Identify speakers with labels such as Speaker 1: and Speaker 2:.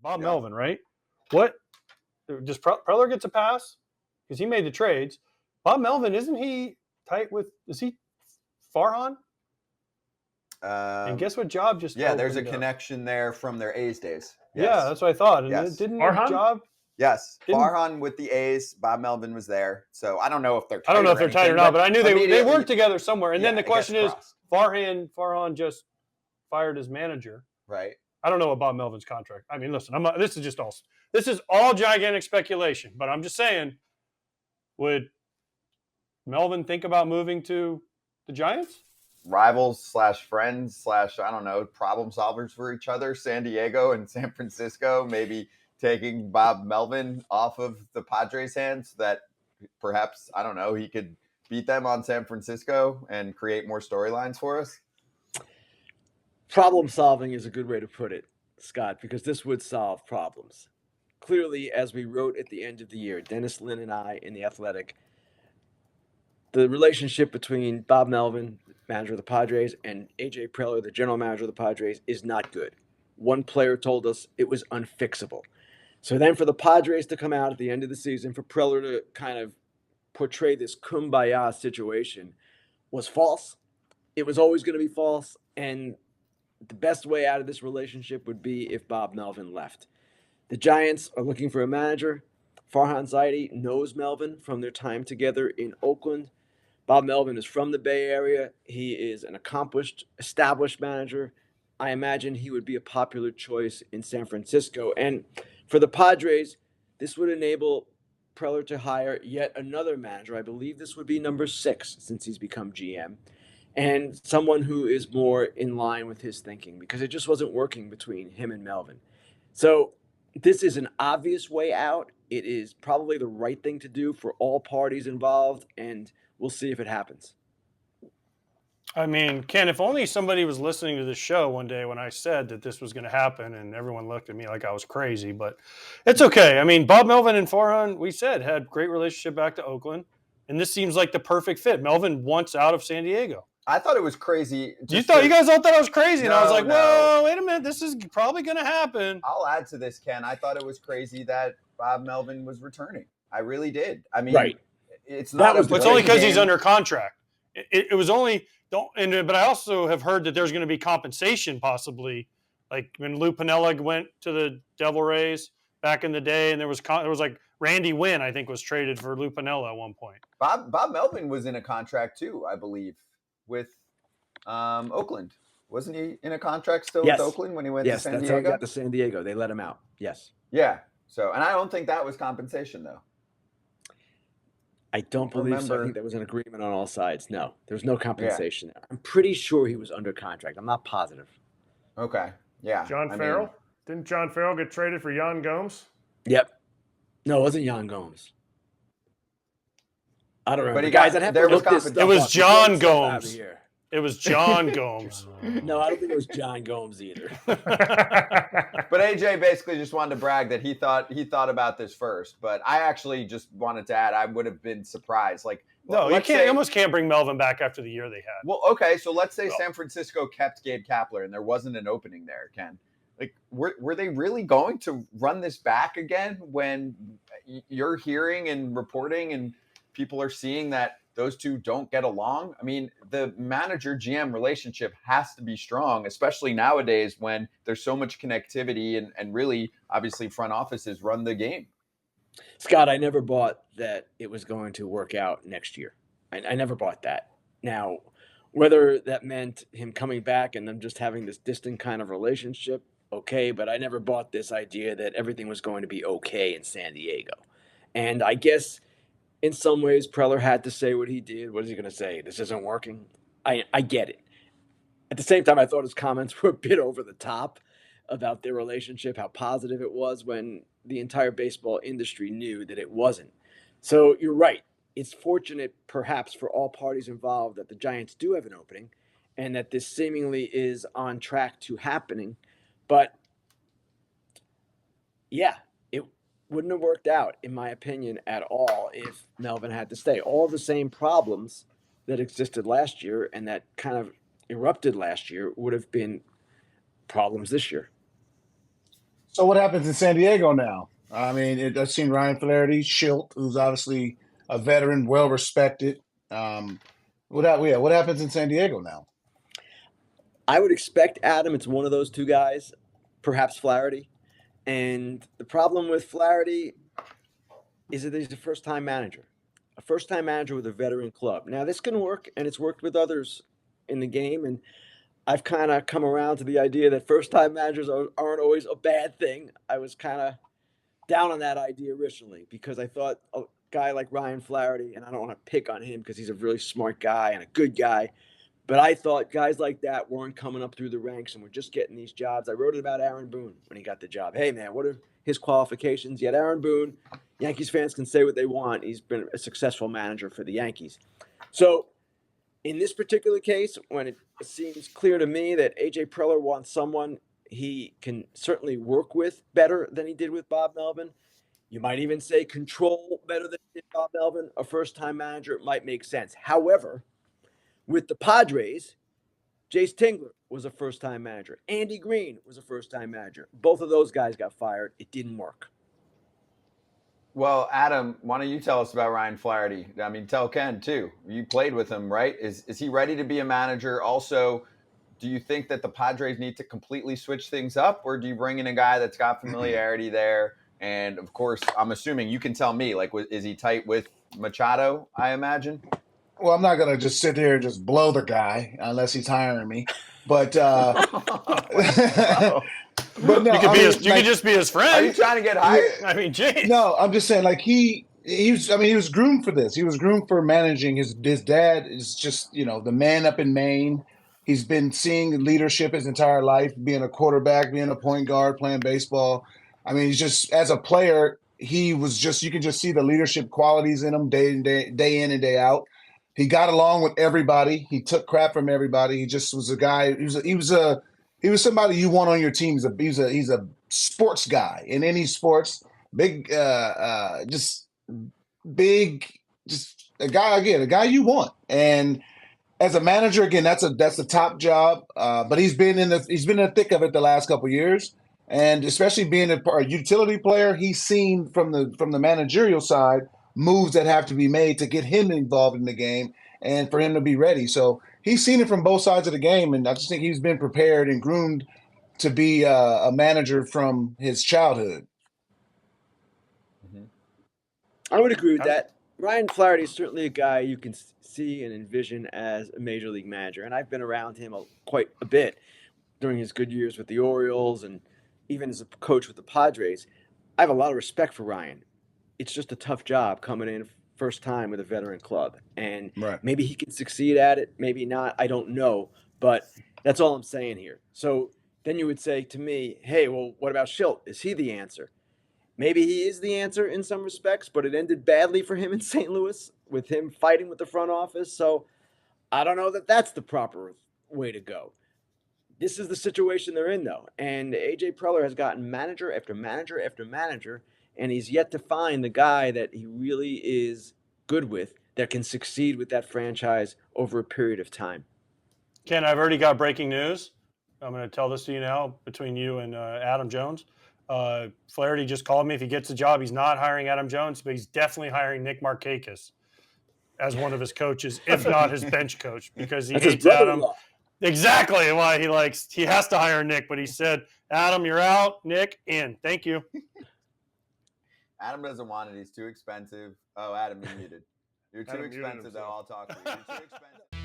Speaker 1: Bob Melvin, right? What does Preller gets a pass because he made the trades? Bob Melvin, isn't he tight with? Is he Farhan? And guess what job just
Speaker 2: there's a
Speaker 1: opened up?
Speaker 2: connection there from their A's days. Yes.
Speaker 1: Yeah, that's what I thought. And
Speaker 2: Yes.
Speaker 1: didn't
Speaker 3: Farhan?
Speaker 1: job?
Speaker 2: Yes, Farhan with the A's. Bob Melvin was there. So I don't know if they're tight.
Speaker 1: I don't know if they're tight or not, but I knew they worked together somewhere. And then the question is, Farhan just fired his manager.
Speaker 2: Right.
Speaker 1: I don't know what Bob Melvin's contract. I mean, listen, this is all gigantic speculation, but I'm just saying, would Melvin think about moving to the Giants?
Speaker 2: Rivals / friends / I don't know, problem solvers for each other. San Diego and San Francisco, maybe taking Bob Melvin off of the Padres' hands so that perhaps, I don't know, he could beat them on San Francisco and create more storylines for us.
Speaker 4: Problem solving is a good way to put it, Scott, because this would solve problems. Clearly, as we wrote at the end of the year, Dennis Lynn and I in The Athletic, the relationship between Bob Melvin, manager of the Padres, and AJ Preller, the general manager of the Padres, is not good. One player told us it was unfixable. So then for the Padres to come out at the end of the season, for Preller to kind of portray this kumbaya situation was false. It was always going to be false. And the best way out of this relationship would be if Bob Melvin left. The Giants are looking for a manager. Farhan Zaidi knows Melvin from their time together in Oakland. Bob Melvin is from the Bay Area. He is an accomplished, established manager. I imagine he would be a popular choice in San Francisco. And for the Padres, this would enable Preller to hire yet another manager. I believe this would be number 6 since he's become GM. And someone who is more in line with his thinking, because it just wasn't working between him and Melvin. So this is an obvious way out. It is probably the right thing to do for all parties involved, and we'll see if it happens.
Speaker 1: I mean, Ken, if only somebody was listening to the show one day when I said that this was going to happen, and everyone looked at me like I was crazy, but it's okay. I mean, Bob Melvin and Farhan, we said, had great relationship back to Oakland, and this seems like the perfect fit. Melvin wants out of San Diego.
Speaker 2: I thought it was crazy.
Speaker 1: You guys all thought I was crazy, and I was like, whoa, wait a minute, this is probably going to happen.
Speaker 2: I'll add to this, Ken. I thought it was crazy that Bob Melvin was returning. I really did. I mean,
Speaker 4: right.
Speaker 2: It's not.
Speaker 1: It's only because he's under contract. It was only but I also have heard that there's going to be compensation possibly, like when Lou Piniella went to the Devil Rays back in the day, and there was like Randy Wynn, I think, was traded for Lou Piniella at one point.
Speaker 2: Bob Melvin was in a contract too, I believe, with Oakland. Wasn't he in a contract still with Oakland when he went to San Diego?
Speaker 4: Yes, that's how he got to San Diego. They let him out. Yes.
Speaker 2: Yeah. So, and I don't think that was compensation though.
Speaker 4: I don't believe so. I think there was an agreement on all sides. No, there was no compensation there. I'm pretty sure he was under contract. I'm not positive.
Speaker 2: Okay. Yeah.
Speaker 3: John Farrell? Didn't John Farrell get traded for Yan Gomes?
Speaker 4: Yep. No, it wasn't Yan Gomes. I don't remember.
Speaker 2: But
Speaker 4: guys, I'd have to look this stuff
Speaker 1: It was
Speaker 4: up.
Speaker 1: John Gomes. It was John Gomes.
Speaker 4: No, I don't think it was John Gomes either.
Speaker 2: But AJ basically just wanted to brag that he thought about this first. But I actually just wanted to add, I would have been surprised. Like,
Speaker 1: no, you almost can't bring Melvin back after the year they had.
Speaker 2: Well, okay, so let's say San Francisco kept Gabe Kapler and there wasn't an opening there, Ken. Like, were they really going to run this back again when you're hearing and reporting and people are seeing that those two don't get along? I mean, the manager-GM relationship has to be strong, especially nowadays when there's so much connectivity and really, obviously, front offices run the game.
Speaker 4: Scott, I never bought that it was going to work out next year. I never bought that. Now, whether that meant him coming back and them just having this distant kind of relationship, okay, but I never bought this idea that everything was going to be okay in San Diego. And I guess in some ways, Preller had to say what he did. What is he going to say? This isn't working? I get it. At the same time, I thought his comments were a bit over the top about their relationship, how positive it was when the entire baseball industry knew that it wasn't. So you're right. It's fortunate, perhaps, for all parties involved that the Giants do have an opening and that this seemingly is on track to happening. But, yeah, it wouldn't have worked out, in my opinion, at all if Melvin had to stay. All the same problems that existed last year and that kind of erupted last year would have been problems this year.
Speaker 5: So what happens in San Diego now? I mean, I've seen Ryan Flaherty, Schilt, who's obviously a veteran, well respected. What happens in San Diego now?
Speaker 4: I would expect Adam. It's one of those two guys, perhaps Flaherty. And the problem with Flaherty is that he's a first-time manager, with a veteran club. Now, this can work, and it's worked with others in the game. And I've kind of come around to the idea that first-time managers aren't always a bad thing. I was kind of down on that idea originally because I thought a guy like Ryan Flaherty, and I don't want to pick on him because he's a really smart guy and a good guy, but I thought guys like that weren't coming up through the ranks and were just getting these jobs. I wrote it about Aaron Boone when he got the job. Hey, man, what are his qualifications? Yet Aaron Boone, Yankees fans can say what they want. He's been a successful manager for the Yankees. So in this particular case, when it seems clear to me that AJ Preller wants someone he can certainly work with better than he did with Bob Melvin, you might even say control better than he did Bob Melvin, a first-time manager, it might make sense. However, with the Padres, Jace Tingler was a first-time manager. Andy Green was a first-time manager. Both of those guys got fired. It didn't work.
Speaker 2: Well, Adam, why don't you tell us about Ryan Flaherty? I mean, tell Ken, too. You played with him, right? Is he ready to be a manager? Also, do you think that the Padres need to completely switch things up, or do you bring in a guy that's got familiarity there? And, of course, I'm assuming you can tell me, like, is he tight with Machado, I imagine?
Speaker 5: Well, I'm not gonna just sit there and just blow the guy unless he's hiring me. But but no,
Speaker 1: You could you could just be his friend.
Speaker 2: Are you trying to get hired?
Speaker 1: I mean, jeez.
Speaker 5: No, I'm just saying, like he was groomed for this. He was groomed for managing. His dad is just, the man up in Maine. He's been seeing leadership his entire life, being a quarterback, being a point guard, playing baseball. I mean, he's just, as a player, he was just, you can just see the leadership qualities in him day in and day out. He got along with everybody. He took crap from everybody. He just was a guy. He was somebody you want on your team. He's a sports guy in any sports. Big, just a guy you want. And as a manager, again, that's a top job. But he's been in the thick of it the last couple of years, and especially being a utility player, he's seen from the managerial side moves that have to be made to get him involved in the game and for him to be ready. So he's seen it from both sides of the game, and I just think he's been prepared and groomed to be a manager from his childhood.
Speaker 4: I would agree with that. Ryan Flaherty is certainly a guy you can see and envision as a major league manager, and I've been around him quite a bit during his good years with the Orioles and even as a coach with the Padres. I have a lot of respect for Ryan. It's just a tough job coming in first time with a veteran club, and maybe he can succeed at it, maybe not. I don't know, but that's all I'm saying here. So then you would say to me, hey, well, what about Schilt? Is he the answer? Maybe he is the answer in some respects, but it ended badly for him in St. Louis with him fighting with the front office. So I don't know that that's the proper way to go. This is the situation they're in, though. And AJ Preller has gotten manager after manager after manager, and he's yet to find the guy that he really is good with that can succeed with that franchise over a period of time.
Speaker 1: Ken, I've already got breaking news. I'm going to tell this to you now between you and Adam Jones. Flaherty just called me. If he gets the job, he's not hiring Adam Jones, but he's definitely hiring Nick Markakis as one of his coaches, if not his bench coach, because he hates Adam. Exactly why he has to hire Nick, but he said, Adam, you're out. Nick, in. Thank you.
Speaker 2: Adam doesn't want it. He's too expensive. Oh, Adam, you're muted. You're too expensive, though. I'll talk to you. You're too expensive.